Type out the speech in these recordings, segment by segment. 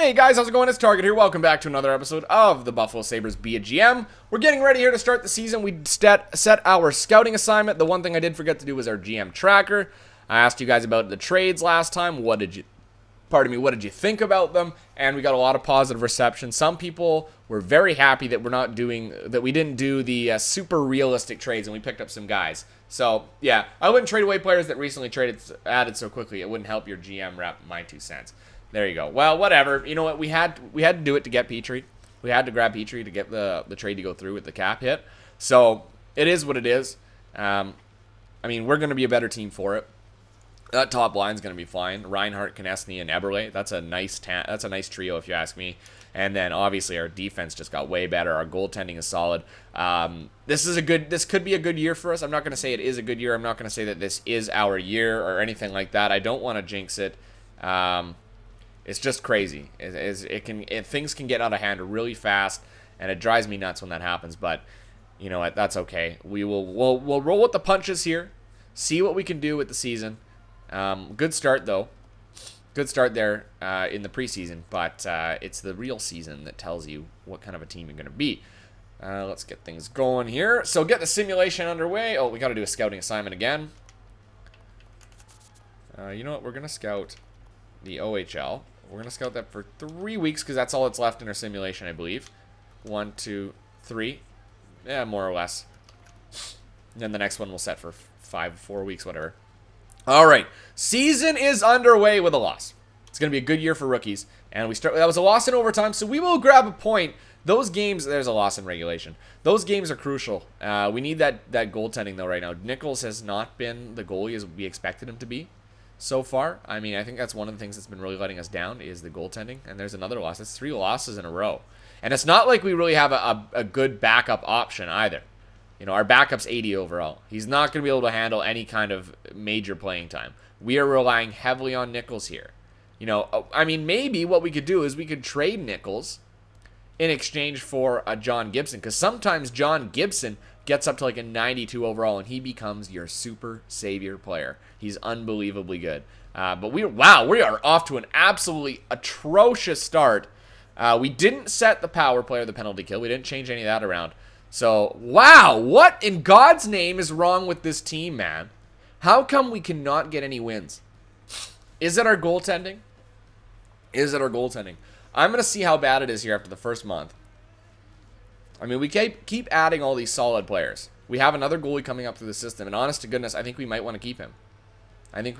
Hey guys, how's it going? It's Target here. Welcome back to another episode of the Buffalo Sabres Be a GM. We're getting ready here to start the season. We set our scouting assignment. The one thing I did forget to do was our GM tracker. I asked you guys about the trades last time. What did you think about them? And we got a lot of positive reception. Some people were very happy that we didn't do the super realistic trades and we picked up some guys. So yeah, I wouldn't trade away players that recently added so quickly. It wouldn't help your GM rep. My 2 cents. There you go. Well, whatever. You know what? We had to do it to get Petrie. We had to grab Petrie to get the trade to go through with the cap hit. So it is what it is. I mean, we're going to be a better team for it. That top line's going to be fine. Reinhart, Konechny, and Eberle. That's a nice trio, if you ask me. And then obviously our defense just got way better. Our goaltending is solid. This could be a good year for us. I'm not going to say it is a good year. I'm not going to say that this is our year or anything like that. I don't want to jinx it. It's just crazy. Things can get out of hand really fast, and it drives me nuts when that happens. But you know what? That's okay. We'll roll with the punches here. See what we can do with the season. Good start though. Good start there in the preseason, but it's the real season that tells you what kind of a team you're going to be. Let's get things going here. So get the simulation underway. Oh, we got to do a scouting assignment again. You know what? We're going to scout the OHL. We're going to scout that for 3 weeks because that's all that's left in our simulation, I believe. 1, 2, 3. Yeah, more or less. And then the next one we'll set for 4 weeks, whatever. All right. Season is underway with a loss. It's going to be a good year for rookies. And that was a loss in overtime, so we will grab a point. Those games, there's a loss in regulation. Those games are crucial. We need that goaltending, though, right now. Nichols has not been the goalie as we expected him to be. So far, I mean, I think that's one of the things that's been really letting us down is the goaltending. And there's another loss. That's 3 losses in a row. And it's not like we really have a good backup option either. You know, our backup's 80 overall. He's not going to be able to handle any kind of major playing time. We are relying heavily on Nichols here. You know, I mean, maybe what we could do is we could trade Nichols in exchange for a John Gibson. Because sometimes John Gibson gets up to like a 92 overall and he becomes your super savior player. He's unbelievably good. But we are off to an absolutely atrocious start. We didn't set the power play or the penalty kill. We didn't change any of that around. So, wow, what in God's name is wrong with this team, man? How come we cannot get any wins? Is it our goaltending? I'm going to see how bad it is here after the first month. I mean, we keep adding all these solid players. We have another goalie coming up through the system, and honest to goodness, I think we might want to keep him. I think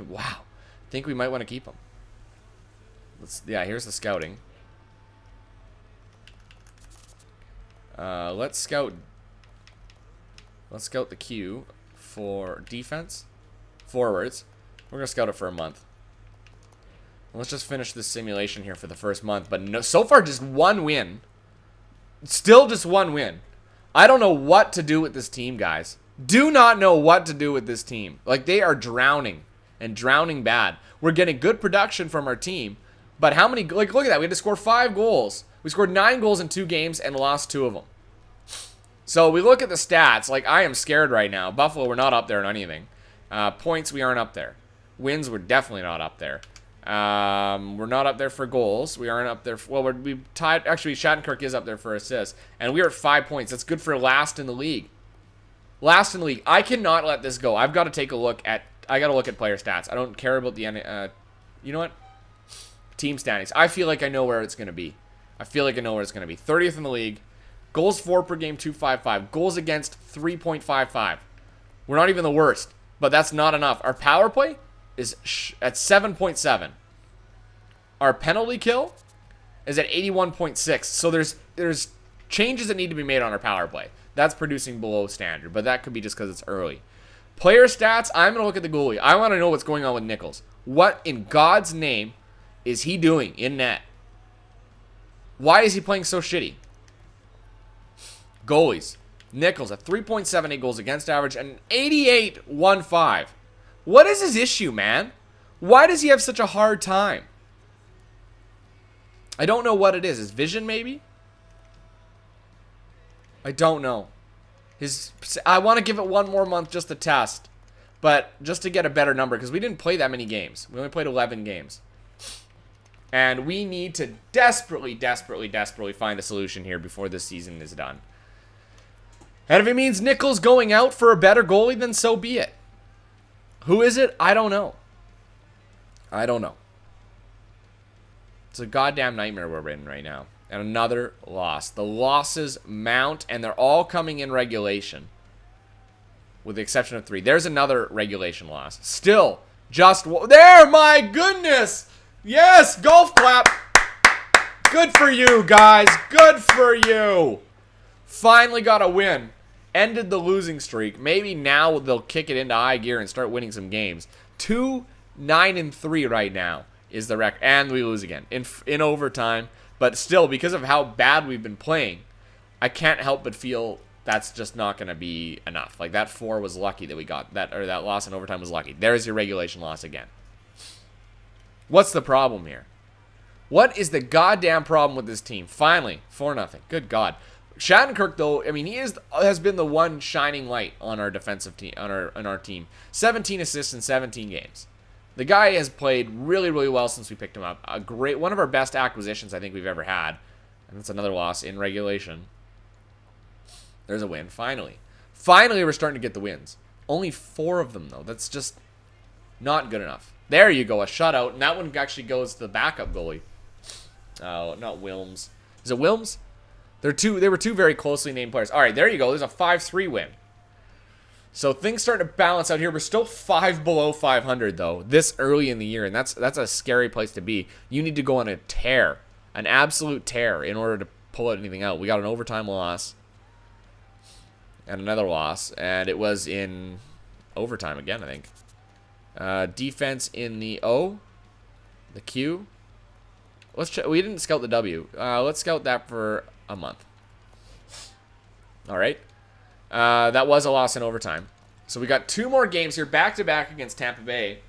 we might want to keep him. Here's the scouting. Let's scout the Q for defense, forwards. We're gonna scout it for a month. Let's just finish this simulation here for the first month. But no, so far just one win. Still just one win. I don't know what to do with this team, guys. Do not know what to do with this team. Like, they are drowning and drowning bad. We're getting good production from our team, but how many? Like, look at that. We had to score 5 goals. We scored 9 goals in 2 games and lost 2 of them. So we look at the stats. Like, I am scared right now. Buffalo, we're not up there in anything. Points, we aren't up there. Wins, we're definitely not up there. We're not up there for goals. We aren't up there. We tied. Actually, Shattenkirk is up there for assists, and we are at 5 points. That's good for last in the league. Last in the league. I cannot let this go. I've got to take a look at. I got to look at player stats. I don't care about the. You know what? Team standings. I feel like I know where it's going to be. 30th in the league. Goals for per game, 2.55. Goals against, 3.55. We're not even the worst, but that's not enough. Our power play is at 7.7. Our penalty kill is at 81.6. So there's changes that need to be made on our power play. That's producing below standard, but that could be just because it's early. Player stats, I'm going to look at the goalie. I want to know what's going on with Nichols. What in God's name is he doing in net? Why is he playing so shitty? Goalies. Nichols at 3.78 goals against average and 88.15. What is his issue, man? Why does he have such a hard time? I don't know what it is. His vision, maybe? I don't know. I want to give it 1 more month just to test. But just to get a better number, because we didn't play that many games. We only played 11 games. And we need to desperately find a solution here before this season is done. And if it means Nichols going out for a better goalie, then so be it. Who is it? I don't know. It's a goddamn nightmare we're in right now. And another loss. The losses mount, and they're all coming in regulation. With the exception of 3. There's another regulation loss. Still, just... There, my goodness! Yes, golf clap! Good for you, guys. Good for you. Finally got a win. Ended the losing streak. Maybe now they'll kick it into high gear and start winning some games. 2-9-3 right now is the record. And we lose again in overtime. But still, because of how bad we've been playing, I can't help but feel that's just not going to be enough. Like, that 4 was lucky that we got. That loss in overtime was lucky. There's your regulation loss again. What's the problem here? What is the goddamn problem with this team? Finally, 4-0. Good God. Shattenkirk, though, I mean, has been the one shining light on our defensive team, on our team. 17 assists in 17 games. The guy has played really, really well since we picked him up. One of our best acquisitions I think we've ever had. And that's another loss in regulation. There's a win, finally. Finally, we're starting to get the wins. Only 4 of them, though. That's just not good enough. There you go, a shutout. And that one actually goes to the backup goalie. Oh, not Wilms. Is it Wilms? They were two very closely named players. All right, there you go. There's a 5-3 win. So things starting to balance out here. We're still 5 below 500, though, this early in the year. And that's a scary place to be. You need to go on a tear, an absolute tear, in order to pull anything out. We got an overtime loss and another loss. And it was in overtime again, I think. Defense in the O, the Q. Let's check. We didn't scout the W. Let's scout that for a month. All right. That was a loss in overtime. So we got 2 more games here, back-to-back against Tampa Bay.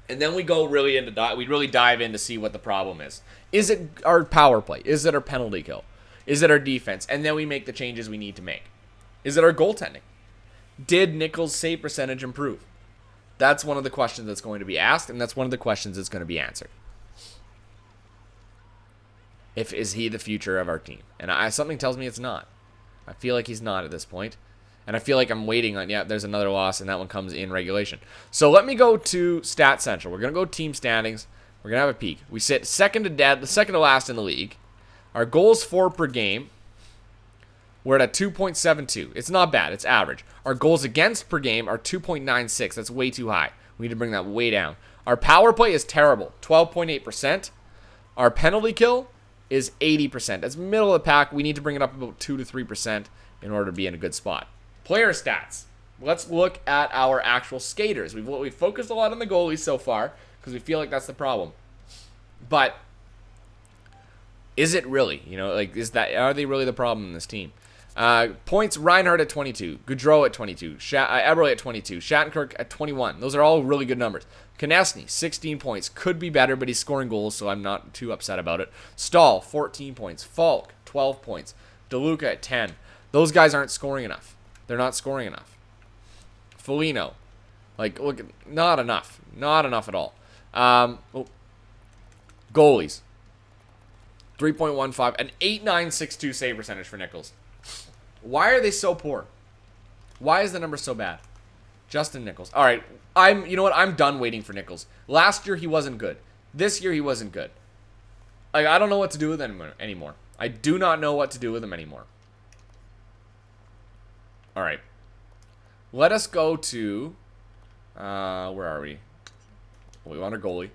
And then we go really into we really dive in to see what the problem is. Is it our power play? Is it our penalty kill? Is it our defense? And then we make the changes we need to make. Is it our goaltending? Did Nichols' save percentage improve? That's one of the questions that's going to be asked, and that's one of the questions that's going to be answered. Is he the future of our team? And something tells me it's not. I feel like he's not at this point. And I feel like I'm waiting on, there's another loss, and that one comes in regulation. So let me go to Stat Central. We're going to go team standings. We're going to have a peek. We sit second to last in the league. Our goals for per game, we're at a 2.72. It's not bad. It's average. Our goals against per game are 2.96. That's way too high. We need to bring that way down. Our power play is terrible, 12.8%. Our penalty kill is 80%. That's middle of the pack. We need to bring it up about 2 to 3% in order to be in a good spot. Player stats. Let's look at our actual skaters. We've focused a lot on the goalies so far because we feel like that's the problem. But is it really? Are they really the problem in this team? Points, Reinhardt at 22, Gaudreau at 22, Eberle at 22, Shattenkirk at 21. Those are all really good numbers. Konechny, 16 points. Could be better, but he's scoring goals, so I'm not too upset about it. Stahl, 14 points. Falk, 12 points. DeLuca at 10. Those guys aren't scoring enough. They're not scoring enough. Foligno, look, not enough. Not enough at all. Goalies, 3.15, an 8.962 save percentage for Nichols. Why are they so poor? Why is the number so bad? Justin Nichols. All right, you know what? I'm done waiting for Nichols. Last year he wasn't good. This year he wasn't good. I don't know what to do with him anymore. I do not know what to do with him anymore. All right. Let us go to where are we? We want a goalie.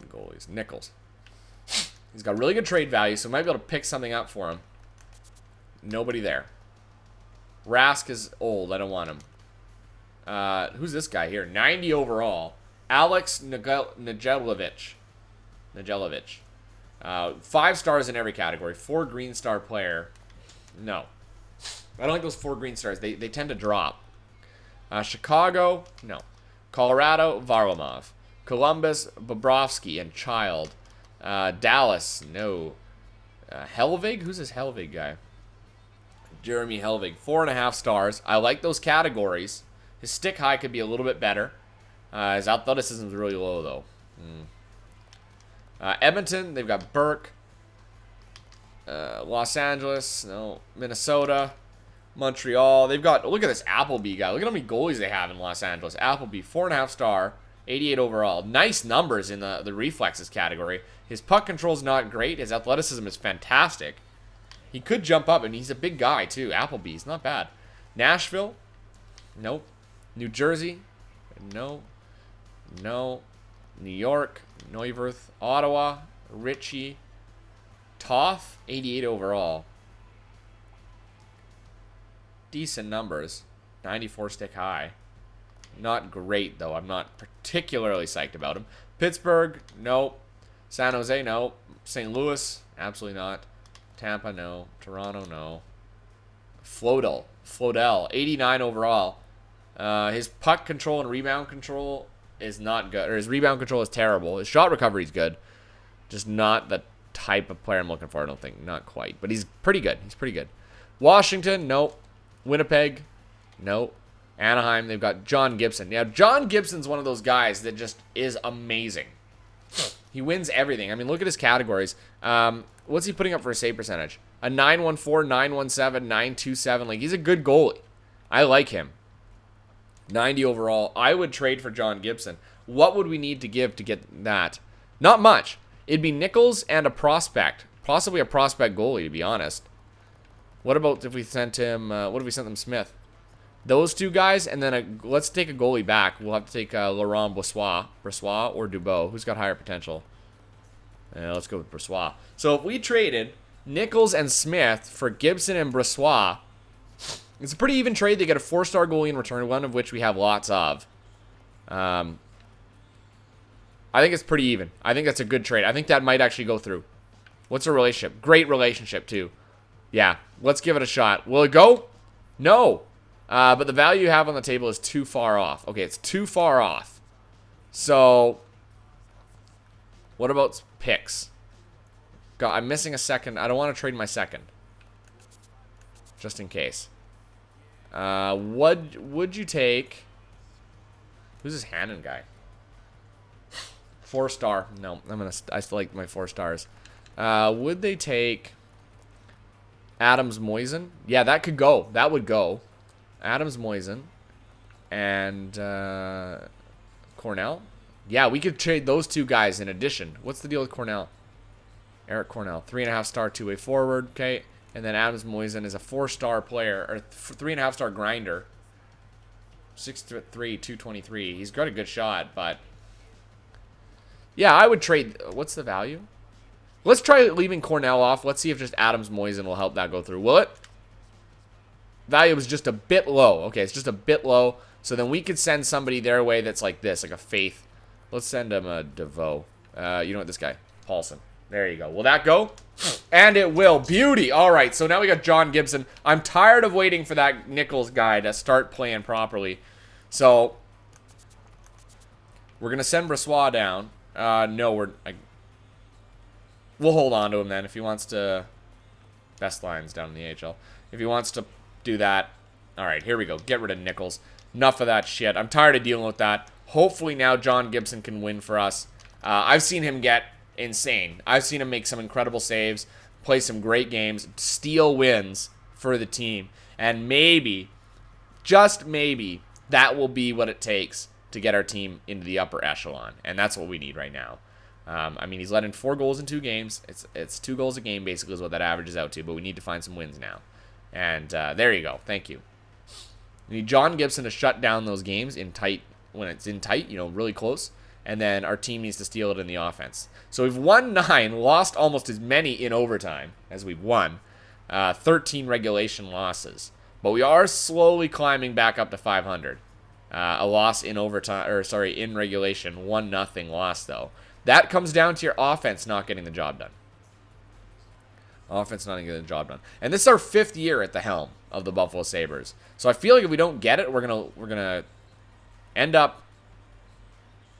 Goalies. Nichols. He's got really good trade value, so we might be able to pick something up for him. Nobody there. Rask is old. I don't want him. Who's this guy here? 90 overall. Alex Nedeljkovic. 5 stars in every category. 4 green star player. No. I don't like those 4 green stars. They tend to drop. Chicago. No. Colorado. Varlamov. Columbus. Bobrovsky and Child. Dallas. No. Helvig? Who's this Helvig guy? Jeremy Helvig. 4.5 stars. I like those categories. His stick high could be a little bit better. His athleticism is really low, though. Edmonton, they've got Burke. Los Angeles, no. Minnesota. Montreal. They've got, look at this Appleby guy. Look at how many goalies they have in Los Angeles. Appleby, 4.5 star, 88 overall. Nice numbers in the reflexes category. His puck control is not great. His athleticism is fantastic. He could jump up, and he's a big guy, too. Appleby's not bad. Nashville? Nope. New Jersey? No. No. New York? Neuwirth. Ottawa? Ritchie? Toth? 88 overall. Decent numbers. 94 stick high. Not great, though. I'm not particularly psyched about him. Pittsburgh? Nope. San Jose? No. St. Louis? Absolutely not. Tampa? No. Toronto? No. Flodell. 89 overall. His puck control and rebound control is not good. Or his rebound control is terrible. His shot recovery is good. Just not the type of player I'm looking for, I don't think. Not quite. But he's pretty good. He's pretty good. Washington? Nope. Winnipeg? Nope. Anaheim, they've got John Gibson. Now, John Gibson's one of those guys that just is amazing. He wins everything. I mean, look at his categories. What's he putting up for a save percentage? A 914, 917, 927. Like, he's a good goalie. I like him. 90 overall. I would trade for John Gibson. What would we need to give to get that? Not much. It'd be Nichols and a prospect. Possibly a prospect goalie, to be honest. What about if we sent him, what if we sent them Smith? Those two guys, and then let's take a goalie back. We'll have to take Laurent Brossoit or Dubois. Who's got higher potential? Let's go with Brossoit. So if we traded Nichols and Smith for Gibson and Brossoit, it's a pretty even trade. They get a 4-star goalie in return, one of which we have lots of. I think it's pretty even. I think that's a good trade. I think that might actually go through. What's a relationship? Great relationship, too. Yeah, let's give it a shot. Will it go? No. But the value you have on the table is too far off. Okay, it's too far off. So, what about picks? God, I'm missing a second. I don't want to trade my second. Just in case. Would you take... Who's this Hannon guy? 4-star. No, I still like my 4 stars. Would they take Adams Moisen? Yeah, that could go. That would go. Adams Moisen and Cornell. Yeah, we could trade those two guys in addition. What's the deal with Cornell? Eric Cornell, 3.5-star two-way forward. Okay, and then Adams Moisen is a 4-star player or 3.5-star grinder. 6'3", 223. He's got a good shot, but yeah, I would trade. What's the value? Let's try leaving Cornell off. Let's see if just Adams Moisen will help that go through. Will it? Value was just a bit low. Okay, it's just a bit low. So then we could send somebody their way that's like this, like a Faith. Let's send him a DeVoe. You know what, this guy? Paulson. There you go. Will that go? And it will. Beauty. All right, so now we got John Gibson. I'm tired of waiting for that Nichols guy to start playing properly. So we're going to send Brossoit down. No, we'll hold on to him then if he wants to. Best lines down in the AHL. If he wants to do that. All right, here we go. Get rid of Nichols. Enough of that shit. I'm tired of dealing with that. Hopefully now John Gibson can win for us. I've seen him get insane. I've seen him make some incredible saves, play some great games, steal wins for the team. And maybe, just maybe, that will be what it takes to get our team into the upper echelon. And that's what we need right now. I mean, he's let in 4 goals in 2 games. It's 2 goals a game, basically, is what that averages out to. But we need to find some wins now. And there you go. Thank you. We need John Gibson to shut down those games in tight, when it's in tight, really close. And then our team needs to steal it in the offense. So we've won 9, lost almost as many in overtime as we've won. 13 regulation losses. But we are slowly climbing back up to 500. A loss in overtime, in regulation. 1-0 loss, though. That comes down to your offense not getting the job done. Offense not getting the job done. And this is our 5th year at the helm of the Buffalo Sabres. So I feel like if we don't get it, we're gonna end up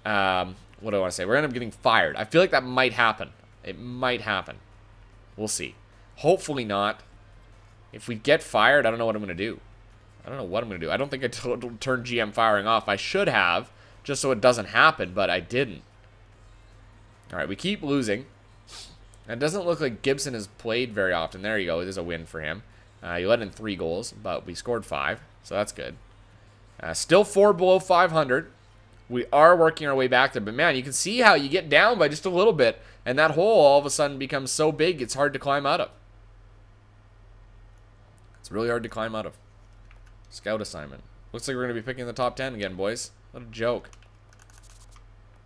what do I want to say? We're gonna end up getting fired. I feel like that might happen. It might happen. We'll see. Hopefully not. If we get fired, I don't know what I'm gonna do. I don't know what I'm gonna do. I don't think I turned GM firing off. I should have, just so it doesn't happen, but I didn't. All right, we keep losing. It doesn't look like Gibson has played very often. There you go. There's a win for him. He let in 3 goals, but we scored 5, so that's good. Still 4 below 500. We are working our way back there, but man, you can see how you get down by just a little bit, and that hole all of a sudden becomes so big it's hard to climb out of. It's really hard to climb out of. Scout assignment. Looks like we're going to be picking the top 10 again, boys. What a joke.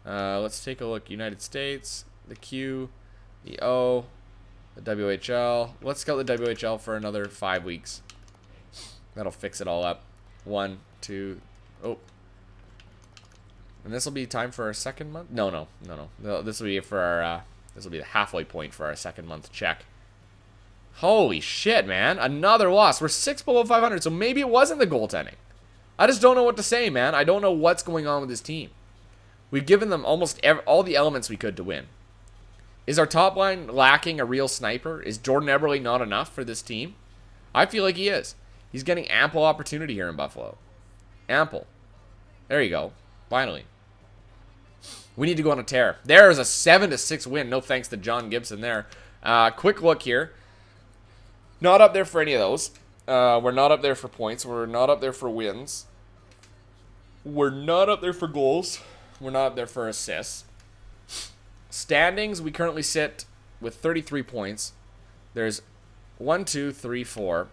Let's take a look. United States, the Q, the O, the WHL. Let's scout the WHL for another 5 weeks. That'll fix it all up. 1, 2, oh. And this will be time for our second month? No. This will be for our, this will be the halfway point for our second month check. Holy shit, man. Another loss. We're 6 below 500, so maybe it wasn't the goaltending. I just don't know what to say, man. I don't know what's going on with this team. We've given them almost all the elements we could to win. Is our top line lacking a real sniper? Is Jordan Eberle not enough for this team? I feel like he is. He's getting ample opportunity here in Buffalo. Ample. There you go. Finally. We need to go on a tear. There is a 7-6 win. No thanks to John Gibson there. Quick look here. Not up there for any of those. We're not up there for points. We're not up there for wins. We're not up there for goals. We're not up there for assists. Standings, we currently sit with 33 points. There's 1, 2, 3, 4,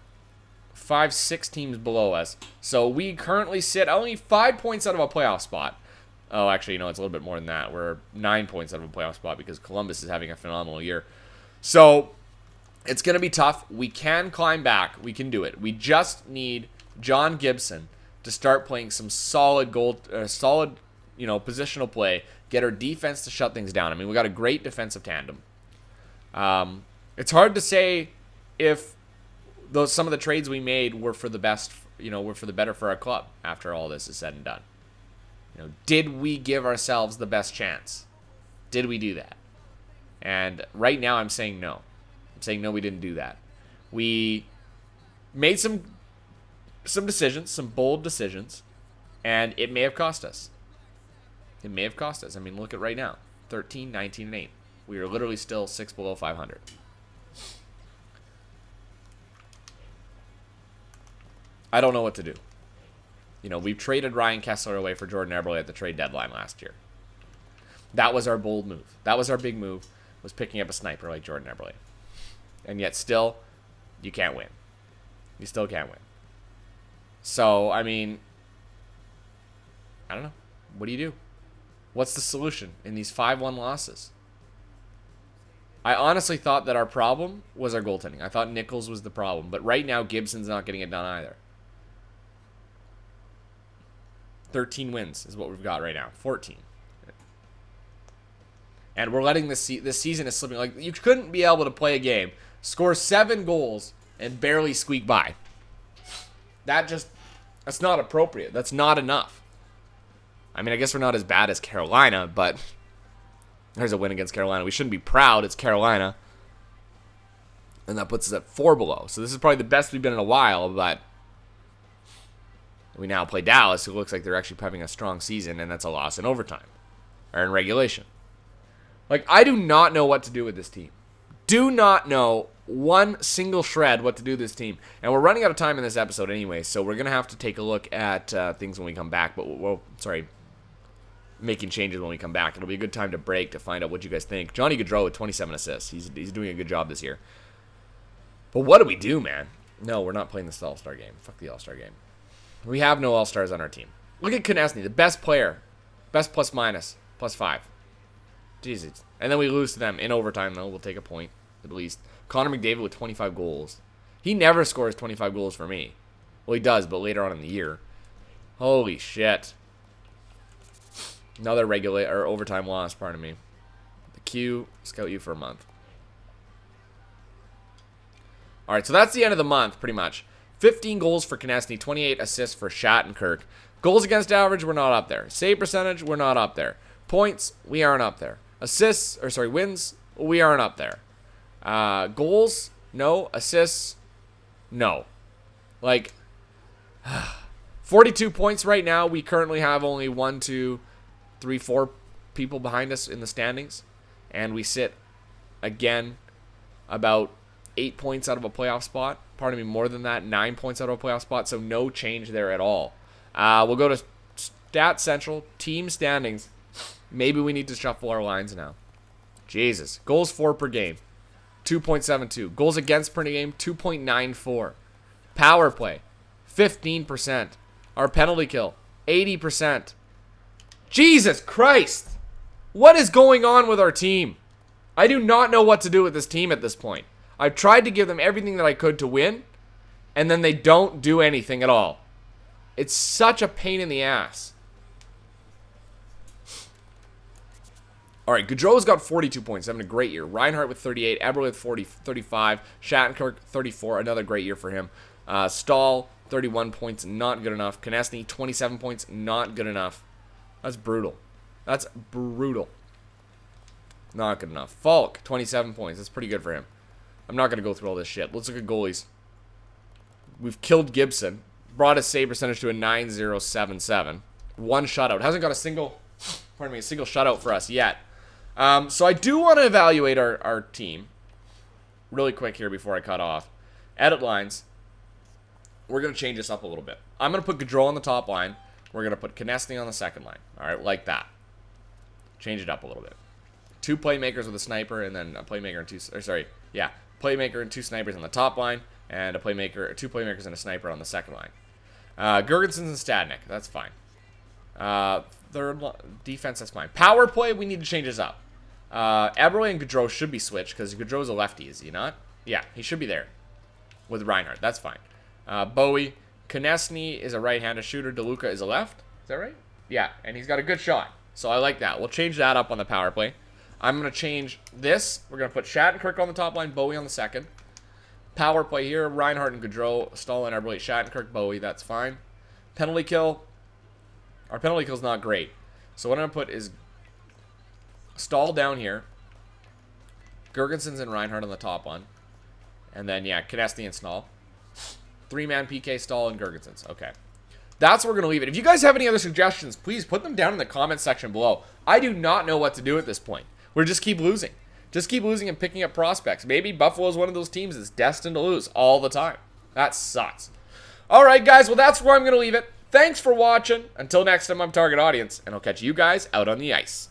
5, 6 teams below us. So we currently sit only 5 points out of a playoff spot. Oh, actually, it's a little bit more than that. We're 9 points out of a playoff spot because Columbus is having a phenomenal year. So it's going to be tough. We can climb back. We can do it. We just need John Gibson to start playing some solid positional play, get our defense to shut things down. I mean, we got a great defensive tandem. It's hard to say if some of the trades we made were for the best, were for the better for our club after all this is said and done. Did we give ourselves the best chance? Did we do that? And right now I'm saying no. I'm saying no, we didn't do that. We made some decisions, some bold decisions, and it may have cost us. It may have cost us. I mean, look at right now. 13, 19, and 8. We are literally still 6 below 500. I don't know what to do. We've traded Ryan Kessler away for Jordan Eberle at the trade deadline last year. That was our bold move. That was our big move, was picking up a sniper like Jordan Eberle. And yet still, you can't win. You still can't win. So, I mean, I don't know. What do you do? What's the solution in these 5-1 losses? I honestly thought that our problem was our goaltending. I thought Nichols was the problem. But right now, Gibson's not getting it done either. 13 wins is what we've got right now. 14. And we're letting this season is slipping. Like, you couldn't be able to play a game, score 7 goals, and barely squeak by. That's not appropriate. That's not enough. I mean, I guess we're not as bad as Carolina, but there's a win against Carolina. We shouldn't be proud. It's Carolina. And that puts us at 4 below. So this is probably the best we've been in a while, but we now play Dallas, who looks like they're actually having a strong season, and that's a loss in overtime. Or in regulation. Like, I do not know what to do with this team. Do not know one single shred what to do with this team. And we're running out of time in this episode anyway, so we're going to have to take a look at things when we come back. But, making changes when we come back. It'll be a good time to break to find out what you guys think. Johnny Gaudreau with 27 assists. He's doing a good job this year. But what do we do, man? No, we're not playing this All-Star game. Fuck the All-Star game. We have no All-Stars on our team. Look at Konechny, the best player. Best plus-minus. +5. Jesus. And then we lose to them in overtime, though. We'll take a point, at least. Connor McDavid with 25 goals. He never scores 25 goals for me. Well, he does, but later on in the year. Holy shit. Another overtime loss, pardon me. The Q, scout you for a month. All right, so that's the end of the month, pretty much. 15 goals for Konechny, 28 assists for Shattenkirk. Goals against average, we're not up there. Save percentage, we're not up there. Points, we aren't up there. Wins, we aren't up there. Goals, no. Assists, no. Like, 42 points right now. We currently have only 1, 2, 4 people behind us in the standings. And we sit, again, about 8 points out of a playoff spot. Pardon me, more than that, 9 points out of a playoff spot. So no change there at all. We'll go to Stat Central, team standings. Maybe we need to shuffle our lines now. Jesus. Goals for per game, 2.72. Goals against per game, 2.94. Power play, 15%. Our penalty kill, 80%. Jesus Christ. What is going on with our team? I do not know what to do with this team at this point. I've tried to give them everything that I could to win, and then they don't do anything at all. It's such a pain in the ass. All right, Gaudreau's got 42 points, having a great year. Reinhart with 38, Eberle with 35, Shattenkirk 34, another great year for him. Stahl, 31 points, not good enough. Konechny, 27 points, not good enough. That's brutal. That's brutal. Not good enough. Falk, 27 points. That's pretty good for him. I'm not going to go through all this shit. Let's look at goalies. We've killed Gibson. Brought his save percentage to a 9.077. 1 shutout. Hasn't got a single shutout for us yet. So I do want to evaluate our team really quick here before I cut off. Edit lines. We're going to change this up a little bit. I'm going to put Gaudreau on the top line. We're going to put Konechny on the second line. All right, like that. Change it up a little bit. 2 playmakers with a sniper, and then a playmaker and playmaker and 2 snipers on the top line, and 2 playmakers and a sniper on the second line. Girgensons and Stadnik, that's fine. Third defense, that's fine. Power play, we need to change this up. Eberle and Gaudreau should be switched because Gaudreau's a lefty, is he not? Yeah, he should be there with Reinhardt. That's fine. Bowie, Konechny is a right-handed shooter. DeLuca is a left. Is that right? Yeah, and he's got a good shot. So I like that. We'll change that up on the power play. I'm going to change this. We're going to put Shattenkirk on the top line, Bowie on the second. Power play here, Reinhardt and Gaudreau, Stahl and Eberle, Shattenkirk, Bowie, that's fine. Penalty kill. Our penalty kill's not great. So what I'm going to put is Stahl down here. Girgensons and Reinhardt on the top one. And then, yeah, Konechny and Stahl. 3-man PK, Stahl and Girgensons. Okay. That's where we're going to leave it. If you guys have any other suggestions, please put them down in the comment section below. I do not know what to do at this point. We're just keep losing. Just keep losing and picking up prospects. Maybe Buffalo's one of those teams that's destined to lose all the time. That sucks. All right, guys. Well, that's where I'm going to leave it. Thanks for watching. Until next time, I'm Target Audience, and I'll catch you guys out on the ice.